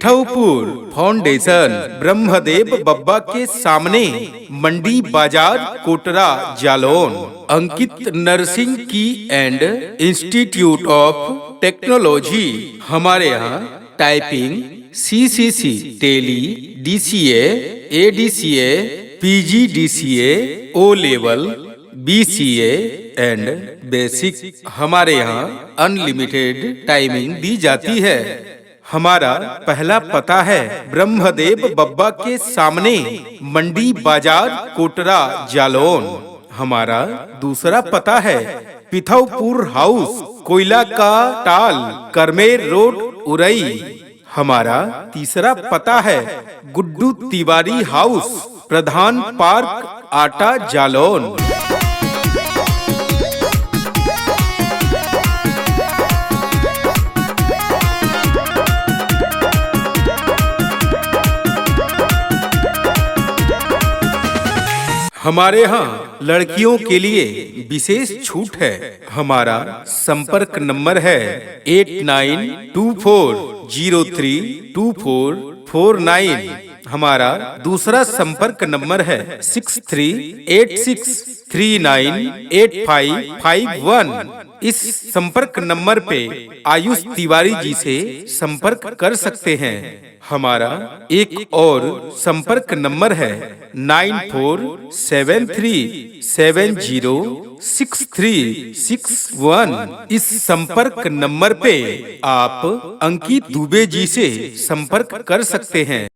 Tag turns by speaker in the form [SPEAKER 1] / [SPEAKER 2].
[SPEAKER 1] पिठौपुर foundation Brahmadev बब्बा के सामने, मंडी बाजार, कोटरा, जालौन। अंकित नर्सिंग की एंड इंस्टीट्यूट ऑफ टेक्नोलॉजी। हमारे यहाँ typing, CCC, Tally, DCA, ADCA, PGDCA, O level, BCA and basic. हमारे यहाँ अनलिमिटेड टाइमिंग दी जाती है। हमारा पहला पता है ब्रह्मदेव बब्बा के सामने, मंडी बाजार, कोटरा, जालौन। हमारा दूसरा पता है पिठौपुर हाउस, कोयला का टाल, करमेर रोड, उरई। हमारा तीसरा पता है गुड्डू तिवारी हाउस, प्रधान पार्क, आटा, जालौन। हमारे यहाँ लड़कियों के लिए विशेष छूट है। हमारा संपर्क नंबर है 8924032449। हमारा दूसरा संपर्क नंबर है 6386398551। इस संपर्क नंबर पे आयुष तिवारी जी से संपर्क कर सकते हैं। हमारा एक और संपर्क नंबर है 9473706361। इस संपर्क नंबर पे आप अंकित दुबे जी से संपर्क कर सकते हैं।